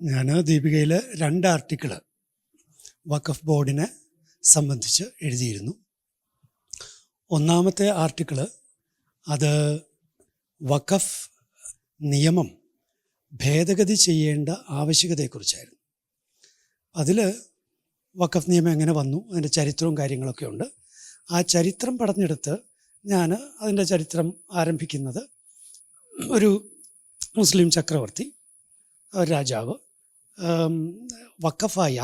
ഞാൻ ദീപികയിൽ 2 ആർട്ടിക്കിൾ വഖഫ് ബോർഡിനെ സംബന്ധിച്ച് എഴുതിയിരുന്നു. ഒന്നാമത്തെ ആർട്ടിക്കിൾ അത് വഖഫ് നിയമം ഭേദഗതി ചെയ്യേണ്ട ആവശ്യകതയെക്കുറിച്ചായിരുന്നു. അതിൽ വഖഫ് നിയമം എങ്ങനെ വന്നു, അതിൻ്റെ ചരിത്രവും കാര്യങ്ങളൊക്കെ ഉണ്ട്. ആ ചരിത്രം പഠഞ്ഞെടുത്ത് ഞാൻ അതിൻ്റെ ചരിത്രം ആരംഭിക്കുന്നത് ഒരു മുസ്ലിം ചക്രവർത്തി രാജാവ്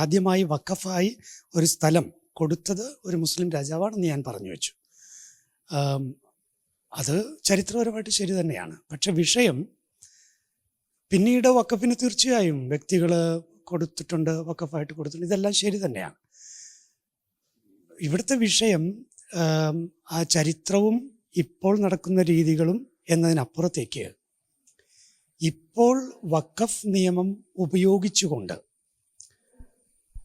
ആദ്യമായി വഖഫായി ഒരു സ്ഥലം കൊടുത്തത് ഒരു മുസ്ലിം രാജാവാണെന്ന് ഞാൻ പറഞ്ഞു വെച്ചു. അത് ചരിത്രപരമായിട്ട് ശരി തന്നെയാണ്. പക്ഷെ വിഷയം പിന്നീട് വഖഫിന് തീർച്ചയായും വ്യക്തികൾ കൊടുത്തിട്ടുണ്ട്, വഖഫായിട്ട് കൊടുത്തിട്ടുണ്ട്, ഇതെല്ലാം ശരി തന്നെയാണ്. ഇവിടുത്തെ വിഷയം ആ ചരിത്രവും ഇപ്പോൾ നടക്കുന്ന രീതികളും എന്നതിനപ്പുറത്തേക്ക് ഇപ്പോൾ വഖഫ് നിയമം ഉപയോഗിച്ചുകൊണ്ട്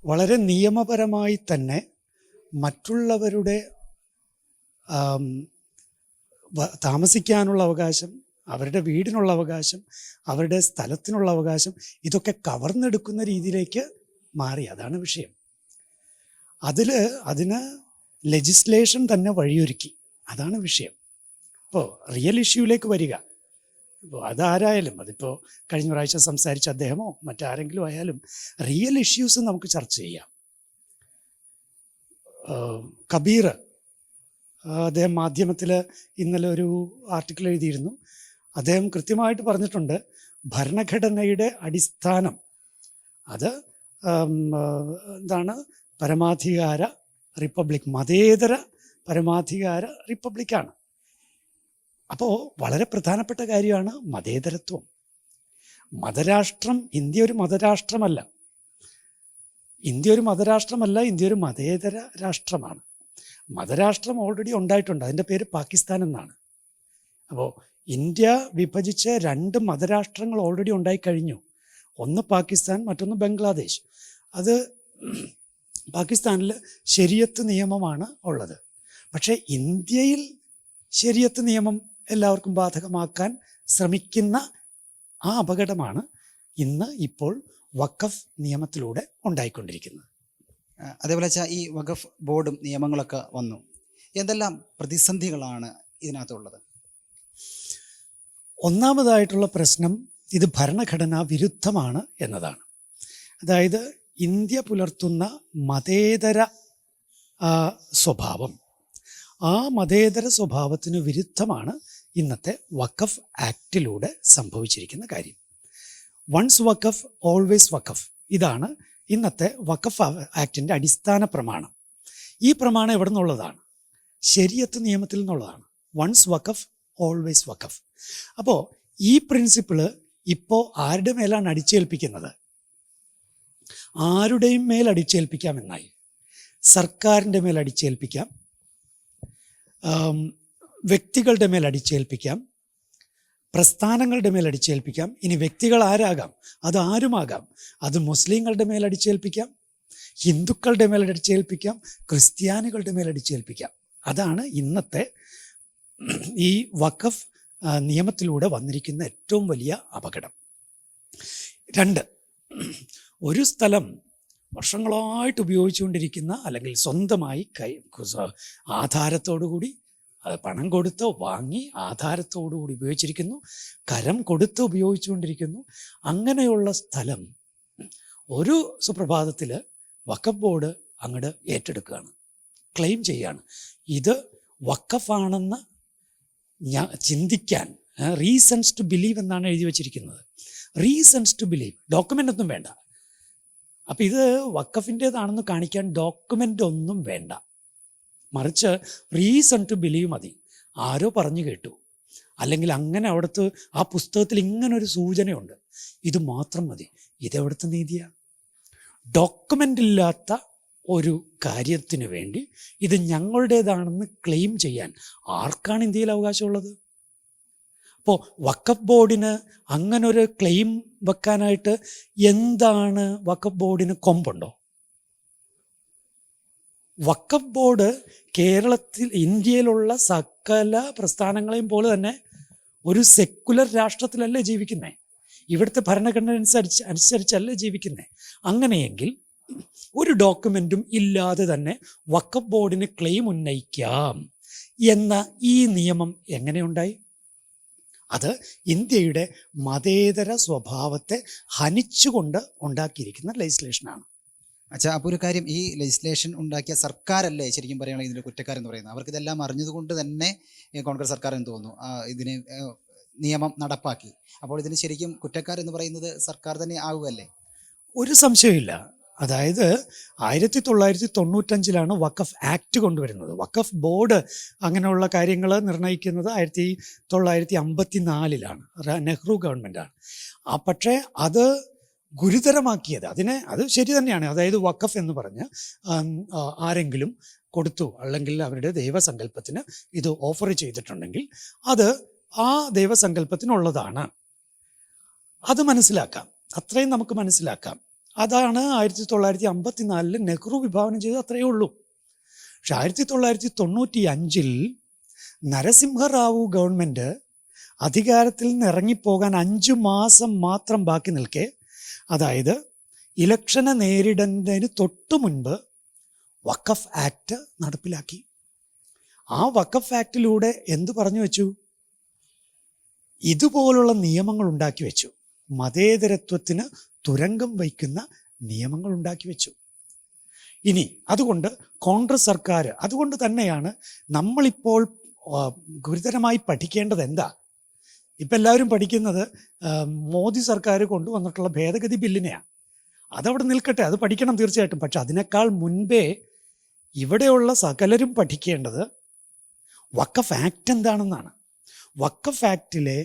വളരെ നിയമപരമായി തന്നെ മറ്റുള്ളവരുടെ താമസിക്കാനുള്ള അവകാശം, അവരുടെ വീടിനുള്ള അവകാശം, അവരുടെ സ്ഥലത്തിനുള്ള അവകാശം, ഇതൊക്കെ കവർന്നെടുക്കുന്ന രീതിയിലേക്ക് മാറി. അതാണ് വിഷയം. അതിന് ലെജിസ്ലേഷൻ തന്നെ വഴിയൊരുക്കി. അതാണ് വിഷയം. ഇപ്പോൾ റിയൽ ഇഷ്യൂവിലേക്ക് വരിക. ഇപ്പോൾ അതാരായാലും, അതിപ്പോൾ കഴിഞ്ഞ പ്രാവശ്യം സംസാരിച്ച അദ്ദേഹമോ മറ്റാരെങ്കിലും ആയാലും, റിയൽ ഇഷ്യൂസ് നമുക്ക് ചർച്ച ചെയ്യാം. കബീർ അദ്ദേഹം മാധ്യമത്തിൽ ഇന്നലെ ഒരു ആർട്ടിക്കിൾ എഴുതിയിരുന്നു. അദ്ദേഹം കൃത്യമായിട്ട് പറഞ്ഞിട്ടുണ്ട്, ഭരണഘടനയുടെ അടിസ്ഥാനം അത് എന്താണ്, പരമാധികാര റിപ്പബ്ലിക്, മതേതര പരമാധികാര റിപ്പബ്ലിക്കാണ്. അപ്പോൾ വളരെ പ്രധാനപ്പെട്ട കാര്യമാണ് മതേതരത്വം. മതരാഷ്ട്രം, ഇന്ത്യ ഒരു മതരാഷ്ട്രമല്ല. ഇന്ത്യ ഒരു മതേതര രാഷ്ട്രമാണ്. മതരാഷ്ട്രം ഓൾറെഡി ഉണ്ടായിട്ടുണ്ട്, അതിൻ്റെ പേര് പാകിസ്ഥാൻ എന്നാണ്. അപ്പോൾ ഇന്ത്യ വിഭജിച്ച് 2 മതരാഷ്ട്രങ്ങൾ ഓൾറെഡി ഉണ്ടായിക്കഴിഞ്ഞു. ഒന്ന് പാകിസ്ഥാൻ, മറ്റൊന്ന് ബംഗ്ലാദേശ്. അത് പാകിസ്ഥാനിൽ ശരിയത്ത് നിയമമാണ് ഉള്ളത്. പക്ഷേ ഇന്ത്യയിൽ ശരിയത്ത് നിയമം എല്ലാവർക്കും ബാധകമാക്കാൻ ശ്രമിക്കുന്ന ആ അപകടമാണ് ഇപ്പോൾ വഖഫ് നിയമത്തിലൂടെ ഉണ്ടായിക്കൊണ്ടിരിക്കുന്നത്. അതേപോലെ ഈ വഖഫ് ബോർഡും നിയമങ്ങളൊക്കെ വന്നു, എന്തെല്ലാം പ്രതിസന്ധികളാണ് ഇതിനകത്തുള്ളത്? ഒന്നാമതായിട്ടുള്ള പ്രശ്നം ഇത് ഭരണഘടനാ വിരുദ്ധമാണ് എന്നതാണ്. അതായത് ഇന്ത്യ പുലർത്തുന്ന മതേതര സ്വഭാവം, ആ മതേതര സ്വഭാവത്തിന് വിരുദ്ധമാണ് ഇന്നത്തെ വഖഫ് ആക്റ്റിലൂടെ സംഭവിച്ചിരിക്കുന്ന കാര്യം. വൺസ് വഖഫ് ഓൾവേസ് വഖഫ്, ഇതാണ് ഇന്നത്തെ വഖഫ് ആക്ടിൻ്റെ അടിസ്ഥാന പ്രമാണം. ഈ പ്രമാണം എവിടെ നിന്നുള്ളതാണ്? ശരിയത്ത് നിയമത്തിൽ നിന്നുള്ളതാണ്. വൺസ് വഖഫ് ഓൾവേസ് വഖഫ്. അപ്പോൾ ഈ പ്രിൻസിപ്പിള് ഇപ്പോൾ ആരുടെ മേലാണ് അടിച്ചേൽപ്പിക്കുന്നത്? ആരുടെയും മേൽ അടിച്ചേൽപ്പിക്കാമെന്നായി. സർക്കാരിൻ്റെ മേൽ അടിച്ചേൽപ്പിക്കാം, വ്യക്തികളുടെ മേൽ അടിച്ചേൽപ്പിക്കാം, പ്രസ്ഥാനങ്ങളുടെ മേൽ അടിച്ചേൽപ്പിക്കാം. ഇനി വ്യക്തികൾ ആരാകാം? അത് ആരുമാകാം. അത് മുസ്ലിങ്ങളുടെ മേൽ അടിച്ചേൽപ്പിക്കാം, ഹിന്ദുക്കളുടെ മേൽ അടിച്ചേൽപ്പിക്കാം, ക്രിസ്ത്യാനികളുടെ മേൽ അടിച്ചേൽപ്പിക്കാം. അതാണ് ഇന്നത്തെ ഈ വഖഫ് നിയമത്തിലൂടെ വന്നിരിക്കുന്ന ഏറ്റവും വലിയ അപകടം. 2, ഒരു സ്ഥലം വർഷങ്ങളായിട്ട് ഉപയോഗിച്ചുകൊണ്ടിരിക്കുന്ന, അല്ലെങ്കിൽ സ്വന്തമായി ആധാരത്തോടുകൂടി പണം കൊടുത്ത് വാങ്ങി ആധാരത്തോടുകൂടി ഉപയോഗിച്ചിരിക്കുന്നു, കരം കൊടുത്ത് ഉപയോഗിച്ചുകൊണ്ടിരിക്കുന്നു. അങ്ങനെയുള്ള സ്ഥലം ഒരു സുപ്രഭാതത്തിൽ വഖഫ് ബോർഡ് അങ്ങോട്ട് ഏറ്റെടുക്കുകയാണ്, ക്ലെയിം ചെയ്യാണ്. ഇത് വഖഫാണെന്ന് ചിന്തിക്കാൻ റീസൺസ് ടു ബിലീവ് എന്നാണ് എഴുതി വച്ചിരിക്കുന്നത്. റീസൺസ് ടു ബിലീവ്, ഡോക്യുമെൻ്റ് ഒന്നും വേണ്ട. അപ്പം ഇത് വഖഫിൻ്റേതാണെന്ന് കാണിക്കാൻ ഡോക്യുമെൻ്റ് ഒന്നും വേണ്ട, മറിച്ച് റീസൺ ടു ബിലീവ് മതി. ആരോ പറഞ്ഞു കേട്ടു, അല്ലെങ്കിൽ അങ്ങനെ അവിടുത്തെ ആ പുസ്തകത്തിൽ ഇങ്ങനൊരു സൂചനയുണ്ട്, ഇത് മാത്രം മതി. ഇതെവിടുത്തെ നീതിയാണ്? ഡോക്യുമെൻ്റ് ഇല്ലാത്ത ഒരു കാര്യത്തിന് വേണ്ടി ഇത് ഞങ്ങളുടേതാണെന്ന് ക്ലെയിം ചെയ്യാൻ ആർക്കാണ് ഇന്ത്യയിൽ അവകാശമുള്ളത്? അപ്പോൾ വഖഫ് ബോർഡിന് അങ്ങനൊരു ക്ലെയിം വെക്കാനായിട്ട് എന്താണ് വഖഫ് ബോർഡിന് കൊമ്പുണ്ടോ? വഖഫ് ബോർഡ് കേരളത്തിൽ, ഇന്ത്യയിലുള്ള സകല പ്രസ്ഥാനങ്ങളെയും പോലെ തന്നെ ഒരു സെക്കുലർ രാഷ്ട്രത്തിലല്ലേ ജീവിക്കുന്നത്. ഇവിടുത്തെ ഭരണഘടന അനുസരിച്ചല്ല ജീവിക്കുന്നത്. അങ്ങനെയെങ്കിൽ ഒരു ഡോക്യുമെൻറ്റും ഇല്ലാതെ തന്നെ വഖഫ് ബോർഡിന് ക്ലെയിം ഉന്നയിക്കാം എന്ന ഈ നിയമം എങ്ങനെയുണ്ടായി? അത് ഇന്ത്യയുടെ മതേതര സ്വഭാവത്തെ ഹനിച്ചുകൊണ്ട് ഉണ്ടാക്കിയിരിക്കുന്ന ലെജിസ്ലേഷനാണ്. അച്ഛാ, അപ്പോൾ ഒരു കാര്യം, ഈ ലെജിസ്ലേഷൻ ഉണ്ടാക്കിയ സർക്കാരല്ലേ ശരിക്കും പറയുകയാണെങ്കിൽ ഇതിൻ്റെ കുറ്റക്കാരെന്ന് പറയുന്നത്? അവർക്ക് ഇതെല്ലാം അറിഞ്ഞതുകൊണ്ട് തന്നെ കോൺഗ്രസ് സർക്കാർ എന്ന് തോന്നുന്നു ഇതിന് നിയമം നടപ്പാക്കി. അപ്പോൾ ഇതിന് ശരിക്കും കുറ്റക്കാരെന്ന് പറയുന്നത് സർക്കാർ തന്നെ ആവുകയല്ലേ? ഒരു സംശയമില്ല. അതായത് 1995 വഖഫ് ആക്ട് കൊണ്ടുവരുന്നത്. വഖഫ് ബോർഡ് അങ്ങനെയുള്ള കാര്യങ്ങൾ നിർണ്ണയിക്കുന്നത് 1954 നെഹ്റു ഗവൺമെൻറ്റാണ്. പക്ഷേ അത് ഗുരുതരമാക്കിയത് അത് ശരി തന്നെയാണ്. അതായത് വഖഫ് എന്ന് പറഞ്ഞ് ആരെങ്കിലും കൊടുത്തു, അല്ലെങ്കിൽ അവരുടെ ദൈവസങ്കല്പത്തിന് ഇത് ഓഫർ ചെയ്തിട്ടുണ്ടെങ്കിൽ അത് ആ ദൈവസങ്കല്പത്തിനുള്ളതാണ്. അത് മനസ്സിലാക്കാം, അത്രയും നമുക്ക് മനസ്സിലാക്കാം. അതാണ് 1954 നെഹ്റു വിഭാവനം ചെയ്തത്, അത്രയേ ഉള്ളൂ. പക്ഷെ 1995 നരസിംഹറാവു ഗവൺമെൻറ് അധികാരത്തിൽ നിന്ന് ഇറങ്ങിപ്പോകാൻ 5 മാസം മാത്രം ബാക്കി നിൽക്കെ, അതായത് ഇലക്ഷനെ നേരിടുന്നതിന് തൊട്ടു മുൻപ് വഖഫ് ആക്ട് നടപ്പിലാക്കി. ആ വഖഫ് ആക്ടിലൂടെ എന്ത് പറഞ്ഞു വെച്ചു? ഇതുപോലുള്ള നിയമങ്ങൾ ഉണ്ടാക്കി വെച്ചു. മതേതരത്വത്തിന് തുരങ്കം വയ്ക്കുന്ന നിയമങ്ങൾ ഉണ്ടാക്കി വെച്ചു. ഇനി അതുകൊണ്ട് കോൺഗ്രസ് സർക്കാർ, അതുകൊണ്ട് തന്നെയാണ് നമ്മളിപ്പോൾ ഗുരുതരമായി പഠിക്കേണ്ടത് എന്താ? ഇപ്പം എല്ലാവരും പഠിക്കുന്നത് മോദി സർക്കാർ കൊണ്ടുവന്നിട്ടുള്ള ഭേദഗതി ബില്ലിനെയാണ്. അതവിടെ നിൽക്കട്ടെ, അത് പഠിക്കണം തീർച്ചയായിട്ടും. പക്ഷെ അതിനേക്കാൾ മുൻപേ ഇവിടെയുള്ള സകലരും പഠിക്കേണ്ടത് വഖഫ് ആക്ട് എന്താണെന്നാണ്. വഖഫ് ആക്ടിലെ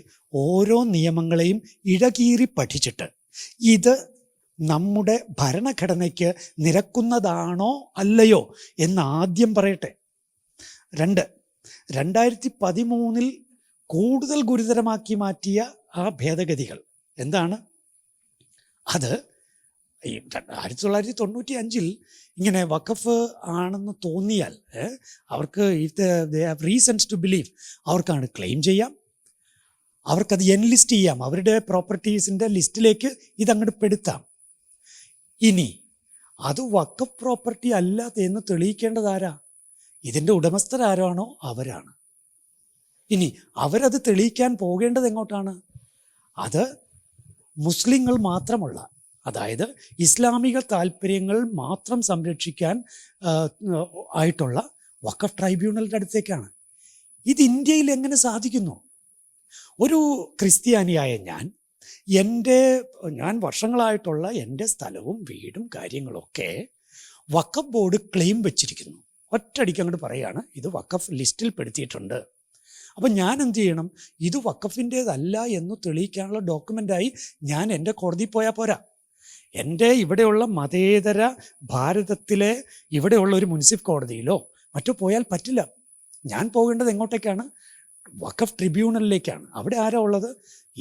ഓരോ നിയമങ്ങളെയും ഇഴകീറി പഠിച്ചിട്ട് ഇത് നമ്മുടെ ഭരണഘടനയ്ക്ക് നിരക്കുന്നതാണോ അല്ലയോ എന്ന് ആദ്യം പറയട്ടെ. 2013 കൂടുതൽ ഗുരുതരമാക്കി മാറ്റിയ ആ ഭേദഗതികൾ എന്താണ്? അത് 1995 ഇങ്ങനെ വഖഫ് ആണെന്ന് തോന്നിയാൽ അവർക്ക് റീസൺസ് ടു ബിലീവ്, അവർക്കാണ് ക്ലെയിം ചെയ്യാം, അവർക്കത് എൻലിസ്റ്റ് ചെയ്യാം, അവരുടെ പ്രോപ്പർട്ടീസിൻ്റെ ലിസ്റ്റിലേക്ക് ഇതങ്ങോട്ട് പെടുത്താം. ഇനി അത് വഖഫ് പ്രോപ്പർട്ടി അല്ലാതെന്ന് തെളിയിക്കേണ്ടത് ആരാ? ഇതിൻ്റെ ഉടമസ്ഥരാരാണോ അവരാണ്. ഇനി അവരത് തെളിയിക്കാൻ പോകേണ്ടത് എങ്ങോട്ടാണ്? അത് മുസ്ലിങ്ങൾ മാത്രമുള്ള, അതായത് ഇസ്ലാമിക താല്പര്യങ്ങൾ മാത്രം സംരക്ഷിക്കാൻ ആയിട്ടുള്ള വഖഫ് ട്രൈബ്യൂണലിൻ്റെ അടുത്തേക്കാണ്. ഇത് ഇന്ത്യയിൽ എങ്ങനെ സാധിക്കുന്നു? ഒരു ക്രിസ്ത്യാനിയായ ഞാൻ വർഷങ്ങളായിട്ടുള്ള എൻ്റെ സ്ഥലവും വീടും കാര്യങ്ങളൊക്കെ വഖഫ് ബോർഡ് ക്ലെയിം വെച്ചിരിക്കുന്നു. ഒറ്റയടിക്ക് അങ്ങോട്ട് പറയുകയാണ് ഇത് വഖഫ് ലിസ്റ്റിൽ പെടുത്തിയിട്ടുണ്ട്. അപ്പം ഞാൻ എന്ത് ചെയ്യണം? ഇത് വഖഫിൻ്റേതല്ല എന്ന് തെളിയിക്കാനുള്ള ഡോക്യുമെൻ്റായി ഞാൻ എൻ്റെ കോടതിയിൽ പോയാൽ പോരാ. എൻ്റെ ഇവിടെയുള്ള മതേതര ഭാരതത്തിലെ ഇവിടെയുള്ള ഒരു മുനിസിപ്പൽ കോടതിയിലോ മറ്റോ പോയാൽ പറ്റില്ല. ഞാൻ പോകേണ്ടത് എങ്ങോട്ടേക്കാണ്? വഖഫ് ട്രിബ്യൂണലിലേക്കാണ്. അവിടെ ആരാ ഉള്ളത്?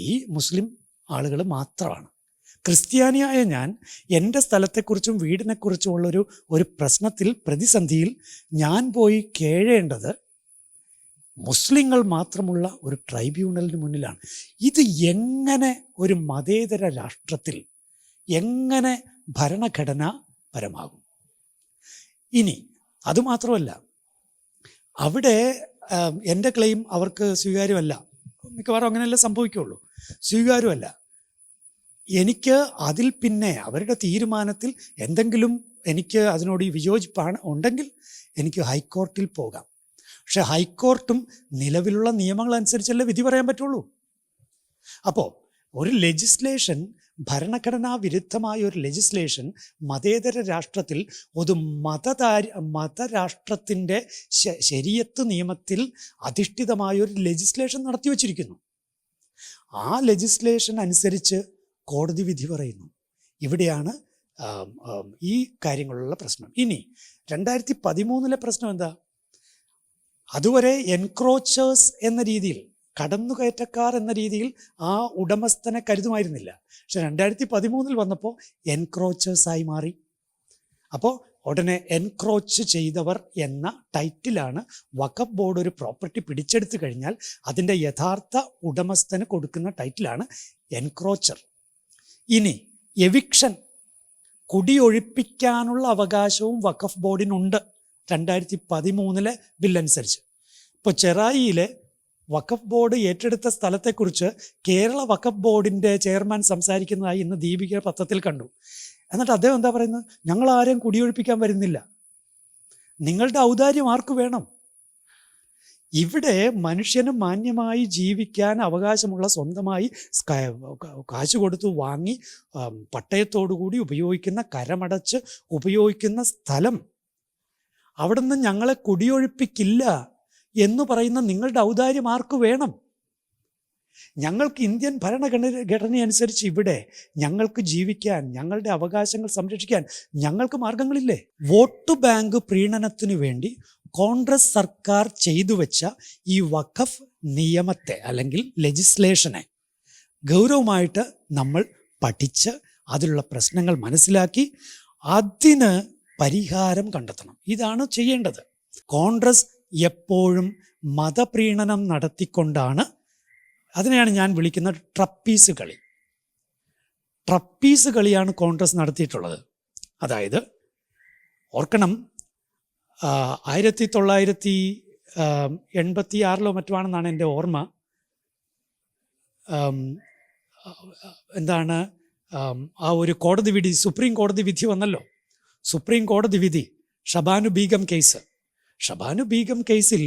ഈ മുസ്ലിം ആളുകൾ മാത്രമാണ്. ക്രിസ്ത്യാനിയായ ഞാൻ എൻ്റെ സ്ഥലത്തെക്കുറിച്ചും വീടിനെക്കുറിച്ചുമുള്ളൊരു പ്രശ്നത്തിൽ, പ്രതിസന്ധിയിൽ ഞാൻ പോയി കേഴേണ്ടത് മുസ്ലിങ്ങൾ മാത്രമുള്ള ഒരു ട്രൈബ്യൂണലിന് മുന്നിലാണ്. ഇത് എങ്ങനെ ഒരു മതേതര രാഷ്ട്രത്തിൽ എങ്ങനെ ഭരണഘടനാ പരമാകും? ഇനി അതുമാത്രമല്ല, അവിടെ എൻ്റെ ക്ലെയിം അവർക്ക് സ്വീകാര്യമല്ല. മിക്കവാറും അങ്ങനെയല്ല സംഭവിക്കുകയുള്ളൂ. സ്വീകാര്യമല്ല. എനിക്ക് അതിൽ പിന്നെ അവരുടെ തീരുമാനത്തിൽ എന്തെങ്കിലും എനിക്ക് അതിനോട് വിയോജിപ്പാണ് ഉണ്ടെങ്കിൽ എനിക്ക് ഹൈക്കോർട്ടിൽ പോകാം. പക്ഷെ ഹൈക്കോർട്ടും നിലവിലുള്ള നിയമങ്ങൾ അനുസരിച്ചല്ലേ വിധി പറയാൻ പറ്റുള്ളൂ. അപ്പോൾ ഒരു ലെജിസ്ലേഷൻ, ഭരണഘടനാ വിരുദ്ധമായ ഒരു ലെജിസ്ലേഷൻ മതേതര രാഷ്ട്രത്തിൽ ഒരു മതരാഷ്ട്രത്തിൻ്റെ ശരീഅത്ത് നിയമത്തിൽ അധിഷ്ഠിതമായ ഒരു ലെജിസ്ലേഷൻ നടത്തി വച്ചിരിക്കുന്നു. ആ ലെജിസ്ലേഷൻ അനുസരിച്ച് കോടതി വിധി പറയുന്നു. ഇവിടെയാണ് ഈ കാര്യങ്ങളുള്ള പ്രശ്നം. ഇനി 2013 പ്രശ്നം എന്താ? അതുവരെ എൻക്രോച്ചേഴ്സ് എന്ന രീതിയിൽ, കടന്നുകയറ്റക്കാർ എന്ന രീതിയിൽ ആ ഉടമസ്ഥനെ കരുതുമായിരുന്നില്ല. പക്ഷെ 2013 വന്നപ്പോൾ എൻക്രോച്ചേഴ്സായി മാറി. അപ്പോൾ ഉടനെ എൻക്രോച്ച് ചെയ്തവർ എന്ന ടൈറ്റിലാണ് വഖഫ് ബോർഡ് ഒരു പ്രോപ്പർട്ടി പിടിച്ചെടുത്തു കഴിഞ്ഞാൽ അതിൻ്റെ യഥാർത്ഥ ഉടമസ്ഥന് കൊടുക്കുന്ന ടൈറ്റിലാണ് എൻക്രോച്ചർ ഇനി എവിക്ഷൻ, കുടിയൊഴിപ്പിക്കാനുള്ള അവകാശവും വഖഫ് ബോർഡിനുണ്ട് 2013 ബില്ലനുസരിച്ച്. ഇപ്പോൾ ചെറായിയിലെ വഖഫ് ബോർഡ് ഏറ്റെടുത്ത സ്ഥലത്തെക്കുറിച്ച് കേരള വഖഫ് ബോർഡിൻ്റെ ചെയർമാൻ സംസാരിക്കുന്നതായി ഇന്ന് ദീപിക പത്രത്തിൽ കണ്ടു. എന്നിട്ട് അദ്ദേഹം എന്താ പറയുന്നത്? ഞങ്ങൾ ആരെയും കുടിയൊഴിപ്പിക്കാൻ വരുന്നില്ല, നിങ്ങളുടെ ഔദാര്യം ആർക്ക് വേണം? ഇവിടെ മനുഷ്യന് മാന്യമായി ജീവിക്കാൻ അവകാശമുള്ള, സ്വന്തമായി കാശ് കൊടുത്തു വാങ്ങി പട്ടയത്തോടുകൂടി ഉപയോഗിക്കുന്ന, കരമടച്ച് ഉപയോഗിക്കുന്ന സ്ഥലം, അവിടെ നിന്ന് ഞങ്ങളെ കുടിയൊഴിപ്പിക്കില്ല എന്ന് പറയുന്ന നിങ്ങളുടെ ഔദാര്യം ആർക്ക് വേണം? ഞങ്ങൾക്ക് ഇന്ത്യൻ ഭരണഘടനയനുസരിച്ച് ഇവിടെ ഞങ്ങൾക്ക് ജീവിക്കാൻ, ഞങ്ങളുടെ അവകാശങ്ങൾ സംരക്ഷിക്കാൻ ഞങ്ങൾക്ക് മാർഗങ്ങളില്ലേ? വോട്ട് ബാങ്ക് പ്രീണനത്തിനു വേണ്ടി കോൺഗ്രസ് സർക്കാർ ചെയ്തു വെച്ച ഈ വഖഫ് നിയമത്തെ അല്ലെങ്കിൽ ലെജിസ്ലേഷനെ ഗൗരവമായിട്ട് നമ്മൾ പഠിച്ച് അതിലുള്ള പ്രശ്നങ്ങൾ മനസ്സിലാക്കി അതിന് പരിഹാരം കണ്ടെത്തണം. ഇതാണ് ചെയ്യേണ്ടത്. കോൺഗ്രസ് എപ്പോഴും മതപ്രീണനം നടത്തിക്കൊണ്ടാണ്, അതിനെയാണ് ഞാൻ വിളിക്കുന്നത് ട്രപ്പീസ് കളി. ട്രപ്പീസ് കളിയാണ് കോൺഗ്രസ് നടത്തിയിട്ടുള്ളത്. അതായത് ഓർക്കണം, 1986 മറ്റുമാണെന്നാണ് എൻ്റെ ഓർമ്മ. എന്താണ് ആ ഒരു കോടതി വിധി, സുപ്രീം കോടതി വിധി വന്നല്ലോ. സുപ്രീം കോടതി വിധി ഷബാനു ബീഗം കേസ്. ഷബാനു ബീഗം കേസിൽ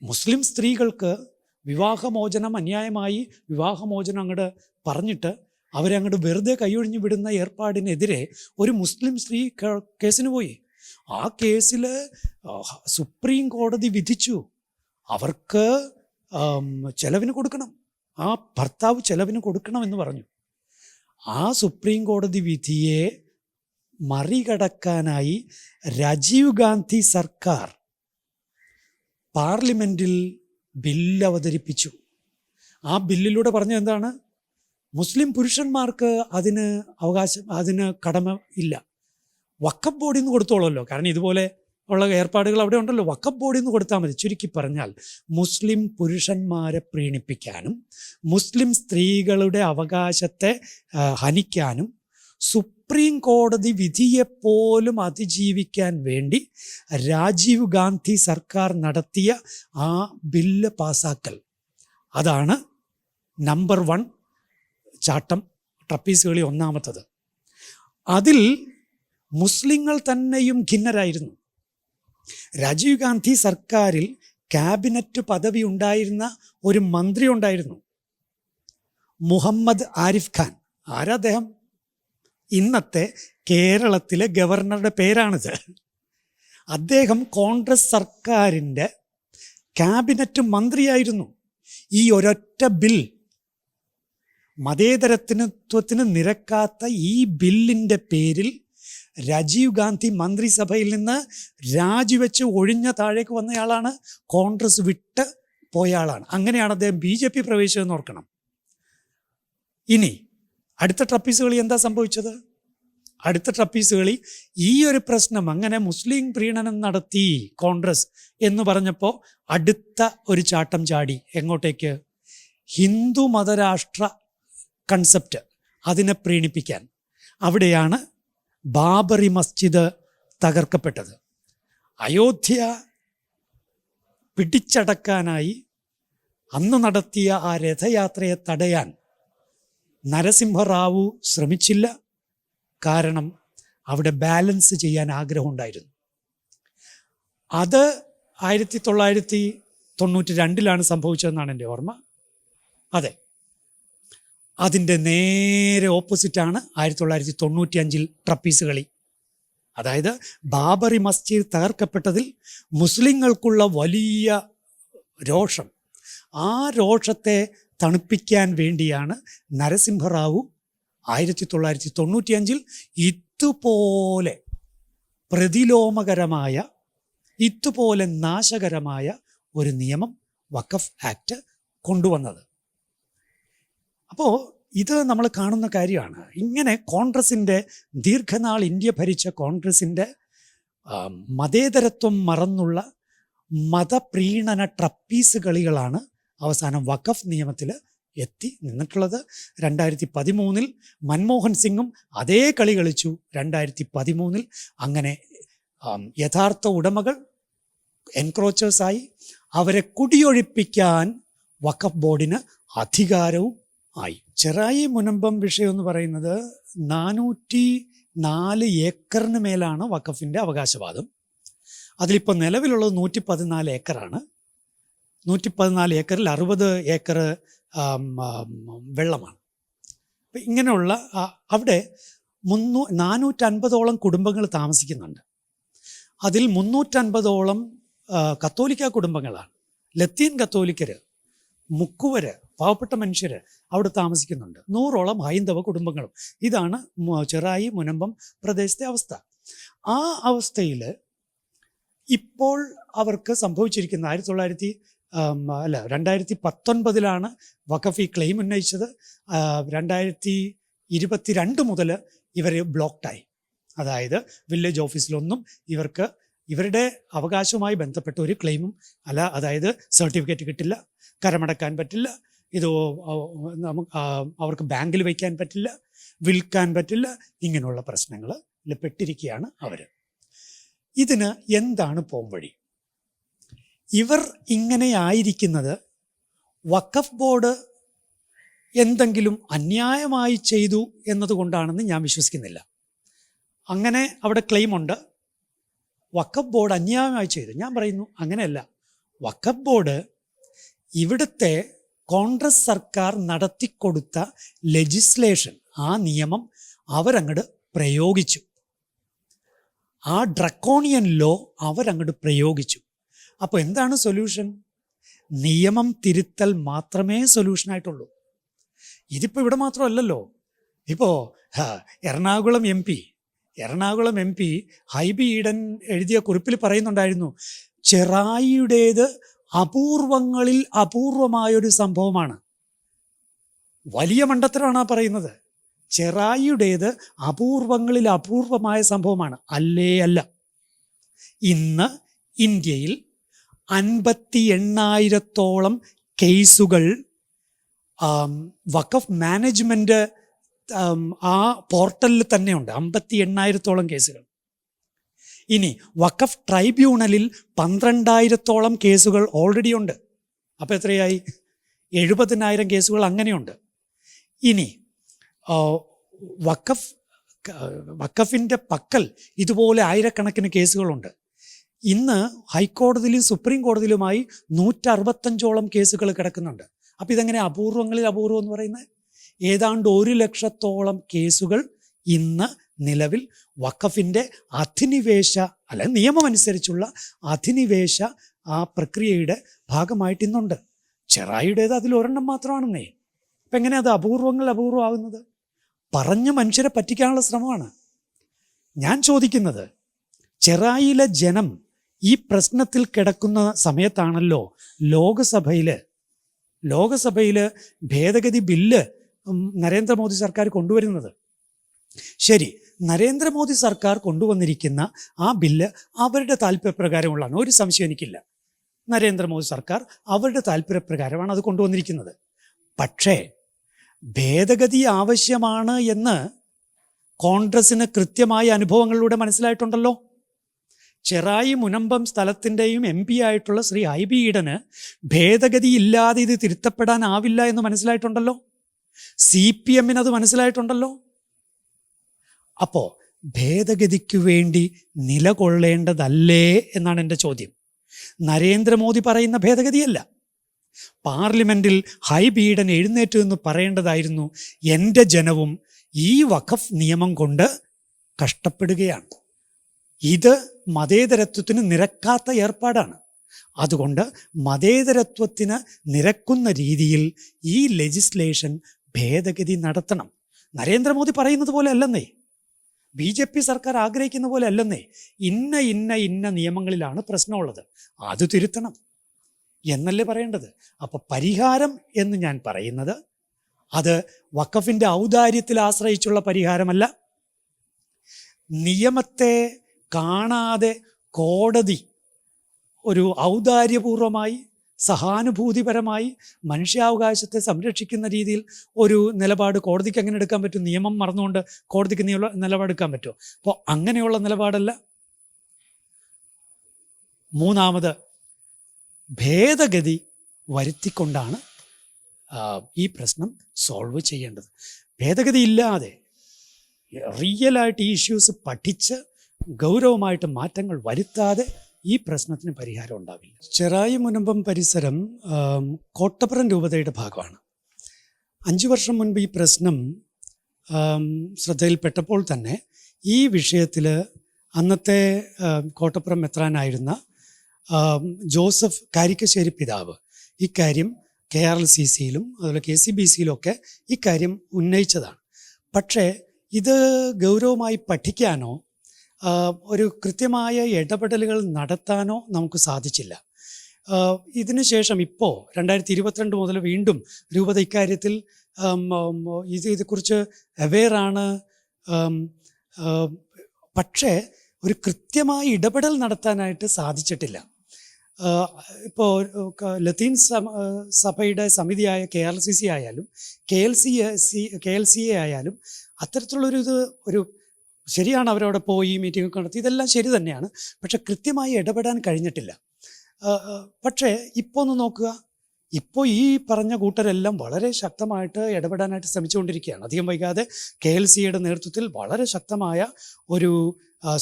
മുസ്ലിം സ്ത്രീകൾക്ക് വിവാഹമോചനം, അന്യായമായി വിവാഹമോചനം അങ്ങോട്ട് പറഞ്ഞിട്ട് അവരെ അങ്ങോട്ട് വെറുതെ കൈയൊഴിഞ്ഞു വിടുന്ന ഏർപ്പാടിനെതിരെ ഒരു മുസ്ലിം സ്ത്രീ കേസിന് പോയി. ആ കേസിൽ സുപ്രീം കോടതി വിധിച്ചു അവർക്ക് ചെലവിന് കൊടുക്കണം, ആ ഭർത്താവ് ചെലവിന് കൊടുക്കണം എന്ന് പറഞ്ഞു. ആ സുപ്രീം കോടതി വിധിയെ മറികടക്കാനായി രാജീവ് ഗാന്ധി സർക്കാർ പാർലമെൻറ്റിൽ ബില്ല് അവതരിപ്പിച്ചു. ആ ബില്ലിലൂടെ പറഞ്ഞത് എന്താണ്? മുസ്ലിം പുരുഷന്മാർക്ക് അതിന് കടമ ഇല്ല, വഖഫ് ബോർഡിൽ നിന്ന് കൊടുത്തോളല്ലോ. കാരണം ഇതുപോലെ ഉള്ള ഏർപ്പാടുകൾ അവിടെ ഉണ്ടല്ലോ, വഖഫ് ബോർഡിൽ നിന്ന് കൊടുത്താൽ മതി. ചുരുക്കി പറഞ്ഞാൽ മുസ്ലിം പുരുഷന്മാരെ പ്രീണിപ്പിക്കാനും മുസ്ലിം സ്ത്രീകളുടെ അവകാശത്തെ ഹനിക്കാനും സുപ്രീം കോടതി വിധിയെപ്പോലും അതിജീവിക്കാൻ വേണ്ടി രാജീവ് ഗാന്ധി സർക്കാർ നടത്തിയ ആ ബില്ല് പാസാക്കൽ, അതാണ് നമ്പർ 1 ചാട്ടം, ട്രപ്പീസ് കളി ഒന്നാമത്തത്. അതിൽ മുസ്ലിങ്ങൾ തന്നെയും ഖിന്നരായിരുന്നു. രാജീവ് ഗാന്ധി സർക്കാരിൽ ക്യാബിനറ്റ് പദവി ഉണ്ടായിരുന്ന ഒരു മന്ത്രി ഉണ്ടായിരുന്നു, മുഹമ്മദ് ആരിഫ് ഖാൻ. ആരദ്ദേഹം? ഇന്നത്തെ കേരളത്തിലെ ഗവർണറുടെ പേരാണിത്. അദ്ദേഹം കോൺഗ്രസ് സർക്കാരിൻ്റെ ക്യാബിനറ്റ് മന്ത്രിയായിരുന്നു. ഈ ഒരൊറ്റ ബിൽ, മതേതരത്വത്തിന് നിരക്കാത്ത ഈ ബില്ലിൻ്റെ പേരിൽ രാജീവ് ഗാന്ധി മന്ത്രിസഭയിൽ നിന്ന് രാജിവെച്ച് ഒഴിഞ്ഞ താഴേക്ക് വന്നയാളാണ്, കോൺഗ്രസ് വിട്ട് പോയയാളാണ്. അങ്ങനെയാണ് അദ്ദേഹം BJP പ്രവേശിച്ചതെന്ന് ഓർക്കണം. ഇനി അടുത്ത ട്രപ്പീസ് കളി എന്താ സംഭവിച്ചത്? അടുത്ത ട്രപ്പീസ് കളി ഈ ഒരു പ്രശ്നം, അങ്ങനെ മുസ്ലിം പ്രീണനം നടത്തി കോൺഗ്രസ് എന്ന് പറഞ്ഞപ്പോൾ അടുത്ത ഒരു ചാട്ടം ചാടി. എങ്ങോട്ടേക്ക്? ഹിന്ദു മതരാഷ്ട്ര കൺസെപ്റ്റ്, അതിനെ പ്രീണിപ്പിക്കാൻ. അവിടെയാണ് ബാബറി മസ്ജിദ് തകർക്കപ്പെട്ടത്. അയോധ്യ പിടിച്ചടക്കാനായി അന്ന് നടത്തിയ ആ രഥയാത്രയെ തടയാൻ നരസിംഹറാവു ശ്രമിച്ചില്ല. കാരണം അവിടെ ബാലൻസ് ചെയ്യാൻ ആഗ്രഹമുണ്ടായിരുന്നു. അത് 1992 സംഭവിച്ചതെന്നാണ് എൻ്റെ ഓർമ്മ. അതെ, അതിൻ്റെ നേരെ ഓപ്പോസിറ്റാണ് 1995 ട്രപ്പീസ് കളി. അതായത് ബാബറി മസ്ജിദ് തകർക്കപ്പെട്ടതിൽ മുസ്ലിങ്ങൾക്കുള്ള വലിയ രോഷം, ആ രോഷത്തെ തണുപ്പിക്കാൻ വേണ്ടിയാണ് നരസിംഹറാവു 1995 ഇതുപോലെ പ്രതിലോമകരമായ, ഇതുപോലെ നാശകരമായ ഒരു നിയമം, വഖഫ് ആക്ട് കൊണ്ടുവന്നത്. അപ്പോൾ ഇത് നമ്മൾ കാണുന്ന കാര്യമാണ്. ഇങ്ങനെ കോൺഗ്രസിൻ്റെ ദീർഘനാൾ ഇന്ത്യ ഭരിച്ച കോൺഗ്രസിൻ്റെ മതേതരത്വം മറന്നുള്ള മതപ്രീണന ട്രപ്പീസ് കളികളാണ് അവസാനം വഖഫ് നിയമത്തിൽ എത്തി നിന്നിട്ടുള്ളത്. 2013 മൻമോഹൻ സിംഗും അതേ കളി കളിച്ചു. 2013 അങ്ങനെ യഥാർത്ഥ ഉടമകൾ എൻക്രോച്ചേഴ്സായി. അവരെ കുടിയൊഴിപ്പിക്കാൻ വഖഫ് ബോർഡിന് അധികാരവും ആയി. ചെറായി മുനമ്പം വിഷയം എന്ന് പറയുന്നത് 404 ഏക്കറിന് മേലാണ് വഖഫിൻ്റെ അവകാശവാദം. അതിലിപ്പോൾ നിലവിലുള്ളത് 114 ഏക്കറാണ്. 114 ഏക്കറിൽ 60 ഏക്കർ വെള്ളമാണ്. അപ്പം ഇങ്ങനെയുള്ള അവിടെ 450ഓളം കുടുംബങ്ങൾ താമസിക്കുന്നുണ്ട്. അതിൽ 350ഓളം കത്തോലിക്ക കുടുംബങ്ങളാണ്. ലത്തീൻ കത്തോലിക്കർ, മുക്കുവര്, പാവപ്പെട്ട മനുഷ്യർ അവിടെ താമസിക്കുന്നുണ്ട്. 100ഓളം ഹൈന്ദവ കുടുംബങ്ങളും. ഇതാണ് ചെറായി മുനമ്പം പ്രദേശത്തെ അവസ്ഥ. ആ അവസ്ഥയിൽ ഇപ്പോൾ അവർക്ക് സംഭവിച്ചിരിക്കുന്ന 2019 വഖഫ് ഈ ക്ലെയിം ഉന്നയിച്ചത്. 2022 മുതൽ ഇവർ ബ്ലോക്ക്ഡായി. അതായത് വില്ലേജ് ഓഫീസിലൊന്നും ഇവർക്ക് ഇവരുടെ അവകാശവുമായി ബന്ധപ്പെട്ട ഒരു ക്ലെയിമും അല്ല. അതായത് സർട്ടിഫിക്കറ്റ് കിട്ടില്ല, കരമടക്കാൻ പറ്റില്ല, ഇത് അവർക്ക് ബാങ്കിൽ വയ്ക്കാൻ പറ്റില്ല, വിൽക്കാൻ പറ്റില്ല. ഇങ്ങനെയുള്ള പ്രശ്നങ്ങളിൽ പെട്ടിരിക്കുകയാണ് അവർ. ഇതിന് എന്താണ് പോംവഴി? ഇവർ ഇങ്ങനെയായിരിക്കുന്നത് വഖഫ് ബോർഡ് എന്തെങ്കിലും അന്യായമായി ചെയ്തു എന്നതുകൊണ്ടാണെന്ന് ഞാൻ വിശ്വസിക്കുന്നില്ല. അങ്ങനെ അവിടെ ക്ലെയിമുണ്ട്, വഖഫ് ബോർഡ് അന്യായമായി ചെയ്തു. ഞാൻ പറയുന്നു അങ്ങനെയല്ല. വഖഫ് ബോർഡ് ഇവിടുത്തെ കോൺഗ്രസ് സർക്കാർ നടത്തിക്കൊടുത്ത ലെജിസ്ലേഷൻ, ആ നിയമം അവരങ്ങോട്ട് പ്രയോഗിച്ചു. ആ ഡ്രക്കോണിയൻ ലോ അവരങ്ങോട്ട് പ്രയോഗിച്ചു. അപ്പോൾ എന്താണ് സൊല്യൂഷൻ? നിയമം തിരുത്തൽ മാത്രമേ സൊല്യൂഷനായിട്ടുള്ളൂ. ഇതിപ്പോൾ ഇവിടെ മാത്രമല്ലല്ലോ. ഇപ്പോൾ എറണാകുളം എം പി ഹൈബി ഈഡൻ എഴുതിയ കുറിപ്പിൽ പറയുന്നുണ്ടായിരുന്നു, ചെറായിയുടേത് അപൂർവങ്ങളിൽ അപൂർവമായൊരു സംഭവമാണ്. വലിയ മണ്ടത്തരമാണ് പറയുന്നത്. ചെറായിയുടേത് അപൂർവങ്ങളിൽ അപൂർവമായ സംഭവമാണ്. അല്ല. ഇന്ന് ഇന്ത്യയിൽ 58,000-ഓളം കേസുകൾ വഖഫ് മാനേജ്മെൻറ്റ് ആ പോർട്ടലിൽ തന്നെയുണ്ട്. 58,000-ഓളം കേസുകൾ. ഇനി വഖഫ് ട്രൈബ്യൂണലിൽ 12,000-ഓളം കേസുകൾ ഓൾറെഡി ഉണ്ട്. അപ്പോൾ എത്രയായി? 70,000 കേസുകൾ അങ്ങനെയുണ്ട്. ഇനി വഖഫിൻ്റെ പക്കൽ ഇതുപോലെ ആയിരക്കണക്കിന് കേസുകളുണ്ട്. ഇന്ന് ഹൈക്കോടതിയിലും സുപ്രീം കോടതിയിലുമായി 165ഓളം കേസുകൾ കിടക്കുന്നുണ്ട്. അപ്പോൾ ഇതെങ്ങനെ അപൂർവങ്ങളിൽ അപൂർവം എന്ന് പറയുന്നത്? ഏതാണ്ട് 100,000-ഓളം കേസുകൾ ഇന്ന് നിലവിൽ വഖഫിൻ്റെ അധിനിവേശ നിയമമനുസരിച്ചുള്ള അധിനിവേശ ആ പ്രക്രിയയുടെ ഭാഗമായിട്ട് ഇന്നുണ്ട്. ചെറായിയുടേത് അതിൽ ഒരെണ്ണം മാത്രമാണെന്നേ. അപ്പം എങ്ങനെയാണ് അത് അപൂർവമാകുന്നത്? പറഞ്ഞ് മനുഷ്യരെ പറ്റിക്കാനുള്ള ശ്രമമാണ്. ഞാൻ ചോദിക്കുന്നത്, ചെറായിലെ ജനം ഈ പ്രശ്നത്തിൽ കിടക്കുന്ന സമയത്താണല്ലോ ലോകസഭയിൽ ഭേദഗതി ബില്ല് നരേന്ദ്രമോദി സർക്കാർ കൊണ്ടുവരുന്നത്. ശരി, നരേന്ദ്രമോദി സർക്കാർ കൊണ്ടുവന്നിരിക്കുന്ന ആ ബില്ല് അവരുടെ താല്പര്യപ്രകാരമുള്ളതാണ്, ഒരു സംശയം എനിക്കില്ല. നരേന്ദ്രമോദി സർക്കാർ അവരുടെ താല്പര്യപ്രകാരമാണ് അത് കൊണ്ടുവന്നിരിക്കുന്നത്. പക്ഷേ ഭേദഗതി ആവശ്യമാണ് എന്ന് കോൺഗ്രസിന് കൃത്യമായ അനുഭവങ്ങളിലൂടെ മനസ്സിലായിട്ടുണ്ടല്ലോ. ചെറായി മുനമ്പം സ്ഥലത്തിൻ്റെയും MP ആയിട്ടുള്ള ശ്രീ ഹൈബി ഈഡന് ഭേദഗതി ഇല്ലാതെ ഇത് തിരുത്തപ്പെടാനാവില്ല എന്ന് മനസ്സിലായിട്ടുണ്ടല്ലോ. CPM അത് മനസ്സിലായിട്ടുണ്ടല്ലോ. അപ്പോൾ ഭേദഗതിക്ക് വേണ്ടി നിലകൊള്ളേണ്ടതല്ലേ എന്നാണ് എൻ്റെ ചോദ്യം. നരേന്ദ്രമോദി പറയുന്ന ഭേദഗതിയല്ല. പാർലമെൻറ്റിൽ ഹൈബി ഈഡൻ എഴുന്നേറ്റ് എന്ന് പറയേണ്ടതായിരുന്നു, എൻ്റെ ജനവും ഈ വഖഫ് നിയമം കൊണ്ട് കഷ്ടപ്പെടുകയാണ്. ഇത് മതേതരത്വത്തിന് നിരക്കാത്ത ഏർപ്പാടാണ്. അതുകൊണ്ട് മതേതരത്വത്തിന് നിരക്കുന്ന രീതിയിൽ ഈ ലെജിസ്ലേഷൻ ഭേദഗതി നടത്തണം. നരേന്ദ്രമോദി പറയുന്നത് പോലെ അല്ലെന്നേ, BJP സർക്കാർ ആഗ്രഹിക്കുന്ന പോലെ അല്ലെന്നേ. ഇന്ന നിയമങ്ങളിലാണ് പ്രശ്നമുള്ളത്, അത് തിരുത്തണം എന്നല്ലേ പറയേണ്ടത്. അപ്പോൾ പരിഹാരം എന്ന് ഞാൻ പറയുന്നത് അത് വഖഫിൻ്റെ ഔദാര്യത്തിൽ ആശ്രയിച്ചുള്ള പരിഹാരമല്ല. നിയമത്തെ കാണാതെ കോടതി ഒരു ഔദാര്യപൂർവമായി സഹാനുഭൂതിപരമായി മനുഷ്യാവകാശത്തെ സംരക്ഷിക്കുന്ന രീതിയിൽ ഒരു നിലപാട് കോടതിക്ക് എങ്ങനെ എടുക്കാൻ പറ്റും? നിയമം മറന്നുകൊണ്ട് കോടതിക്ക് നിലപാടെടുക്കാൻ പറ്റുമോ? അപ്പോൾ അങ്ങനെയുള്ള നിലപാടല്ല. മൂന്നാമത്, ഭേദഗതി വരുത്തിക്കൊണ്ടാണ് ഈ പ്രശ്നം സോൾവ് ചെയ്യേണ്ടത്. ഭേദഗതി ഇല്ലാതെ റിയലായിട്ട് ഈ ഇഷ്യൂസ് പഠിച്ച് ഗൗരവമായിട്ട് മാറ്റങ്ങൾ വരുത്താതെ ഈ പ്രശ്നത്തിന് പരിഹാരം ഉണ്ടാവില്ല. ചെറായി മുനമ്പം പരിസരം കോട്ടപ്പുറം രൂപതയുടെ ഭാഗമാണ്. 5 വർഷം മുൻപ് ഈ പ്രശ്നം ശ്രദ്ധയിൽപ്പെട്ടപ്പോൾ തന്നെ ഈ വിഷയത്തിൽ അന്നത്തെ കോട്ടപ്പുറം മെത്രാനായിരുന്ന ജോസഫ് കാരിക്കശ്ശേരി പിതാവ് ഇക്കാര്യം KRLCCയിലും അതുപോലെ KCBCയിലും ഒക്കെ ഇക്കാര്യം ഉന്നയിച്ചതാണ്. പക്ഷേ ഇത് ഗൗരവമായി പഠിക്കാനോ ഒരു കൃത്യമായ ഇടപെടലുകൾ നടത്താനോ നമുക്ക് സാധിച്ചില്ല. ഇതിനുശേഷം ഇപ്പോൾ 2022 മുതൽ വീണ്ടും രൂപത ഇക്കാര്യത്തിൽ ഇതേക്കുറിച്ച് അവെയറാണ്. പക്ഷേ ഒരു കൃത്യമായ ഇടപെടൽ നടത്താനായിട്ട് സാധിച്ചിട്ടില്ല. ഇപ്പോൾ ലത്തീൻ സഭയുടെ സമിതിയായ KRLCC ആയാലും KLCA ആയാലും അത്തരത്തിലുള്ളൊരു ശരിയാണ്, അവരവിടെ പോയി മീറ്റിംഗ് ഒക്കെ നടത്തി, ഇതെല്ലാം ശരി തന്നെയാണ്. പക്ഷെ കൃത്യമായി ഇടപെടാൻ കഴിഞ്ഞിട്ടില്ല. പക്ഷേ ഇപ്പോൾ ഒന്ന് നോക്കുക, ഇപ്പോൾ ഈ പറഞ്ഞ കൂട്ടരെല്ലാം വളരെ ശക്തമായിട്ട് ഇടപെടാനായിട്ട് ശ്രമിച്ചുകൊണ്ടിരിക്കുകയാണ്. അധികം വൈകാതെ KLCയുടെ നേതൃത്വത്തിൽ വളരെ ശക്തമായ ഒരു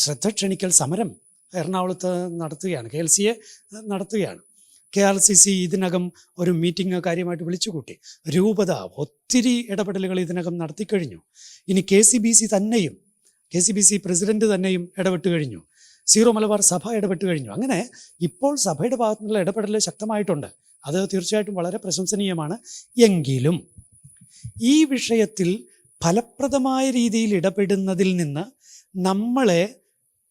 ശ്രദ്ധ ക്ഷണിക്കൽ സമരം എറണാകുളത്ത് നടത്തുകയാണ്, KLCA നടത്തുകയാണ്. KRLCC ഇതിനകം ഒരു മീറ്റിംഗ് കാര്യമായിട്ട് വിളിച്ചുകൂട്ടി. രൂപത ഒത്തിരി ഇടപെടലുകൾ ഇതിനകം നടത്തിക്കഴിഞ്ഞു. ഇനി KCBC പ്രസിഡന്റ് തന്നെയും ഇടപെട്ട് കഴിഞ്ഞു. സീറോ മലബാർ സഭ ഇടപെട്ട് കഴിഞ്ഞു. അങ്ങനെ ഇപ്പോൾ സഭയുടെ ഭാഗത്തു നിന്നുള്ള ഇടപെടൽ ശക്തമായിട്ടുണ്ട്. അത് തീർച്ചയായിട്ടും വളരെ പ്രശംസനീയമാണ്. എങ്കിലും ഈ വിഷയത്തിൽ ഫലപ്രദമായ രീതിയിൽ ഇടപെടുന്നതിൽ നിന്ന് നമ്മളെ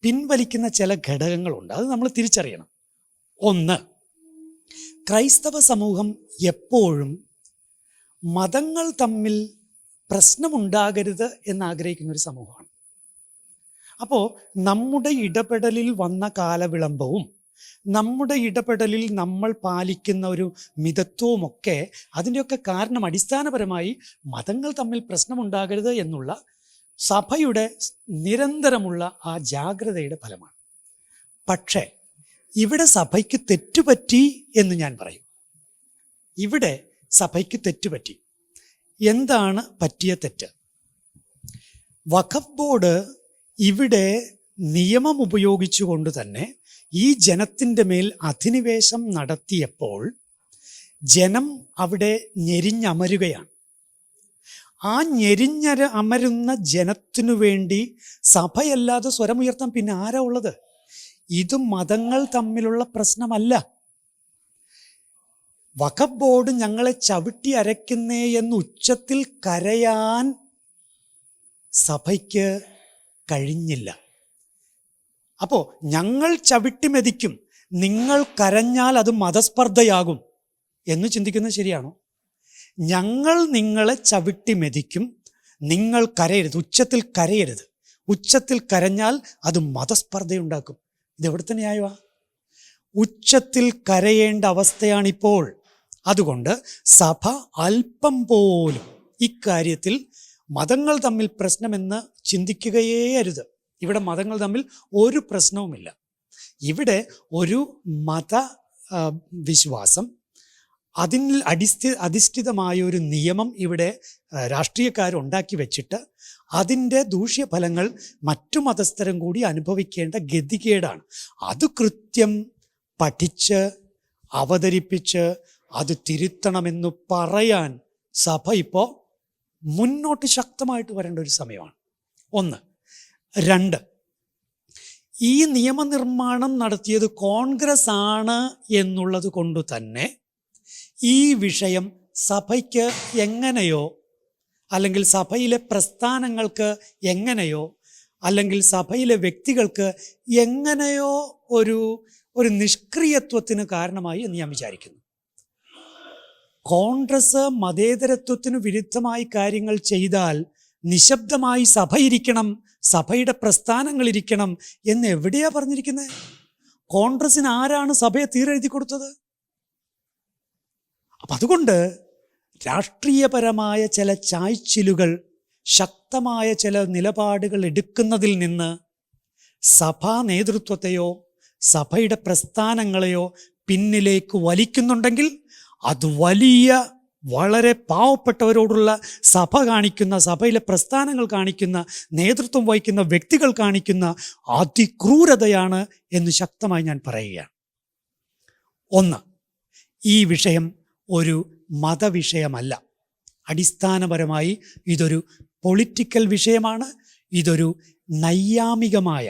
പിൻവലിക്കുന്ന ചില ഘടകങ്ങളുണ്ട്. അത് നമ്മൾ തിരിച്ചറിയണം. ഒന്ന്, ക്രൈസ്തവ സമൂഹം എപ്പോഴും മതങ്ങൾ തമ്മിൽ പ്രശ്നമുണ്ടാകരുത് എന്നാഗ്രഹിക്കുന്നൊരു സമൂഹമാണ്. അപ്പോൾ നമ്മുടെ ഇടപെടലിൽ വന്ന കാലവിളംബവും നമ്മുടെ ഇടപെടലിൽ നമ്മൾ പാലിക്കുന്ന ഒരു മിതത്വവുമൊക്കെ അതിൻ്റെയൊക്കെ കാരണം അടിസ്ഥാനപരമായി മതങ്ങൾ തമ്മിൽ പ്രശ്നമുണ്ടാകരുത് എന്നുള്ള സഭയുടെ നിരന്തരമുള്ള ആ ജാഗ്രതയുടെ ഫലമാണ്. പക്ഷേ ഇവിടെ സഭയ്ക്ക് തെറ്റുപറ്റി എന്ന് ഞാൻ പറയും. ഇവിടെ സഭയ്ക്ക് തെറ്റുപറ്റി. എന്താണ് പറ്റിയ തെറ്റ്? വഖഫ് ബോർഡ് ഇവിടെ നിയമം ഉപയോഗിച്ചുകൊണ്ട് തന്നെ ഈ ജനത്തിൻ്റെ മേൽ അധിനിവേശം നടത്തിയപ്പോൾ ജനം അവിടെ ഞെരിഞ്ഞമരുകയാണ്. ആ അമരുന്ന ജനത്തിനു വേണ്ടി സഭയല്ലാതെ സ്വരമുയർത്താൻ പിന്നെ ആരാ ഉള്ളത്? ഇത് മതങ്ങൾ തമ്മിലുള്ള പ്രശ്നമല്ല. വഖഫ് ബോർഡ് ഞങ്ങളെ ചവിട്ടി അരയ്ക്കുന്നേ എന്ന് ഉച്ചത്തിൽ കരയാൻ സഭയ്ക്ക് കഴിഞ്ഞില്ല. അപ്പോൾ ഞങ്ങൾ ചവിട്ടി മെതിക്കും, നിങ്ങൾ കരഞ്ഞാൽ അത് മതസ്പർദ്ധയാകും എന്ന് ചിന്തിക്കുന്നത് ശരിയാണോ? ഞങ്ങൾ നിങ്ങളെ ചവിട്ടി മെതിക്കും, നിങ്ങൾ കരയരുത്, ഉച്ചത്തിൽ കരയരുത്. ഉച്ചത്തിൽ കരഞ്ഞാൽ അത് മതസ്പർദ്ധയുണ്ടാക്കും. ഇതെവിടുത്തെ ന്യായമാണ്? ഉച്ചത്തിൽ കരയേണ്ട അവസ്ഥയാണിപ്പോൾ. അതുകൊണ്ട് സഭ അല്പം പോലും ഇക്കാര്യത്തിൽ മതങ്ങൾ തമ്മിൽ പ്രശ്നമെന്ന് ചിന്തിക്കുകയേ അരുത്. ഇവിടെ മതങ്ങൾ തമ്മിൽ ഒരു പ്രശ്നവുമില്ല. ഇവിടെ ഒരു മത വിശ്വാസം, അതിൽ അധിഷ്ഠിതമായ ഒരു നിയമം ഇവിടെ രാഷ്ട്രീയക്കാരുണ്ടാക്കി വെച്ചിട്ട് അതിൻ്റെ ദൂഷ്യഫലങ്ങൾ മറ്റു മതസ്ഥരും കൂടി അനുഭവിക്കേണ്ട ഗതികേടാണ്. അത് കൃത്യം പഠിച്ച് അവതരിപ്പിച്ച് അത് തിരുത്തണമെന്ന് പറയാൻ സഭ ഇപ്പോൾ മുന്നോട്ട് ശക്തമായിട്ട് വരേണ്ട ഒരു സമയമാണ്. ഒന്ന്. രണ്ട്, ഈ നിയമനിർമ്മാണം നടത്തിയത് കോൺഗ്രസ് ആണ് എന്നുള്ളത് കൊണ്ട് തന്നെ ഈ വിഷയം സഭയ്ക്ക് എങ്ങനെയോ, അല്ലെങ്കിൽ സഭയിലെ പ്രസ്ഥാനങ്ങൾക്ക് എങ്ങനെയോ, അല്ലെങ്കിൽ സഭയിലെ വ്യക്തികൾക്ക് എങ്ങനെയോ ഒരു നിഷ്ക്രിയത്വത്തിന് കാരണമായി എന്ന് ഞാൻ വിചാരിക്കുന്നു. കോൺഗ്രസ് മതേതരത്വത്തിന് വിരുദ്ധമായി കാര്യങ്ങൾ ചെയ്താൽ നിശബ്ദമായി സഭ ഇരിക്കണം, സഭയുടെ പ്രസ്ഥാനങ്ങൾ ഇരിക്കണം എന്ന് എവിടെയാ പറഞ്ഞിരിക്കുന്നത്? കോൺഗ്രസിന് ആരാണ് സഭയെ തീരെഴുതി കൊടുത്തത്? അപ്പം അതുകൊണ്ട് രാഷ്ട്രീയപരമായ ചില ചായ്ച്ചിലുകൾ, ശക്തമായ ചില നിലപാടുകൾ എടുക്കുന്നതിൽ നിന്ന് സഭാ നേതൃത്വത്തെയോ സഭയുടെ പ്രസ്ഥാനങ്ങളെയോ പിന്നിലേക്ക് വലിക്കുന്നുണ്ടെങ്കിൽ അത് വലിയ, വളരെ പാവപ്പെട്ടവരോടുള്ള സഭ കാണിക്കുന്ന, സഭയിലെ പ്രസ്ഥാനങ്ങൾ കാണിക്കുന്ന, നേതൃത്വം വഹിക്കുന്ന വ്യക്തികൾ കാണിക്കുന്ന അതിക്രൂരതയാണ് എന്ന് ശക്തമായി ഞാൻ പറയുകയാണ്. ഒന്ന്, ഈ വിഷയം ഒരു മതവിഷയമല്ല. അടിസ്ഥാനപരമായി ഇതൊരു പൊളിറ്റിക്കൽ വിഷയമാണ്, ഇതൊരു നൈയാമികമായ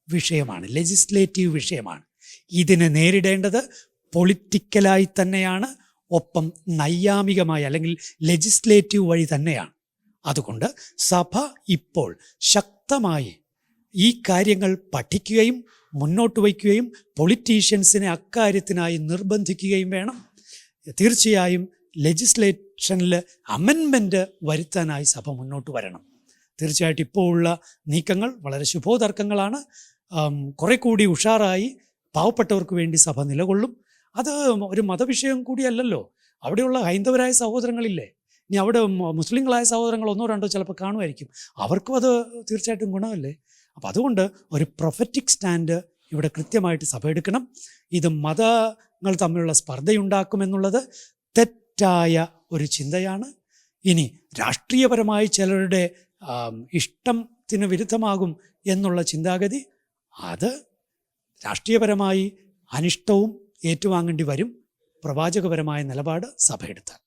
വിഷയമാണ്, ലെജിസ്ലേറ്റീവ് വിഷയമാണ്. ഇതിനെ നേരിടേണ്ടത് പൊളിറ്റിക്കലായി തന്നെയാണ്, ഒപ്പം നൈയാമികമായ അല്ലെങ്കിൽ ലെജിസ്ലേറ്റീവ് വഴി തന്നെയാണ്. അതുകൊണ്ട് സഭ ഇപ്പോൾ ശക്തമായി ഈ കാര്യങ്ങൾ പഠിക്കുകയും മുന്നോട്ട് വയ്ക്കുകയും പൊളിറ്റീഷ്യൻസിനെ അക്കാര്യത്തിനായി നിർബന്ധിക്കുകയും വേണം. തീർച്ചയായും ലെജിസ്ലേഷനിൽ അമെൻമെൻറ്റ് വരുത്താനായി സഭ മുന്നോട്ട് വരണം. തീർച്ചയായിട്ടും ഇപ്പോൾ ഉള്ള നീക്കങ്ങൾ വളരെ ശുഭോദർക്കങ്ങളാണ്. കുറെ കൂടി ഉഷാറായി പാവപ്പെട്ടവർക്ക് വേണ്ടി സഭ നിലകൊള്ളും. അത് ഒരു മതവിഷയം കൂടിയല്ലല്ലോ. അവിടെയുള്ള ഹൈന്ദവരായ സഹോദരങ്ങളില്ലേ, ഇനി അവിടെ മുസ്ലിങ്ങളായ സഹോദരങ്ങൾ ഒന്നോ രണ്ടോ ചിലപ്പോൾ കാണുമായിരിക്കും, അവർക്കും അത് തീർച്ചയായിട്ടും ഗുണമല്ലേ. അപ്പം അതുകൊണ്ട് ഒരു പ്രൊഫറ്റിക് സ്റ്റാൻഡ് ഇവിടെ കൃത്യമായിട്ട് സഭ എടുക്കണം. ഇത് മതങ്ങൾ തമ്മിലുള്ള സ്പർദ്ധയുണ്ടാക്കുമെന്നുള്ളത് തെറ്റായ ഒരു ചിന്തയാണ്. ഇനി രാഷ്ട്രീയപരമായി ചിലരുടെ ഇഷ്ടത്തിന് വിരുദ്ധമാകും എന്നുള്ള ചിന്താഗതി, അത് രാഷ്ട്രീയപരമായി അനിഷ്ടവും ഏറ്റുവാങ്ങേണ്ടി വരും പ്രവാചകപരമായ നിലപാട് സഭ എടുത്താൽ.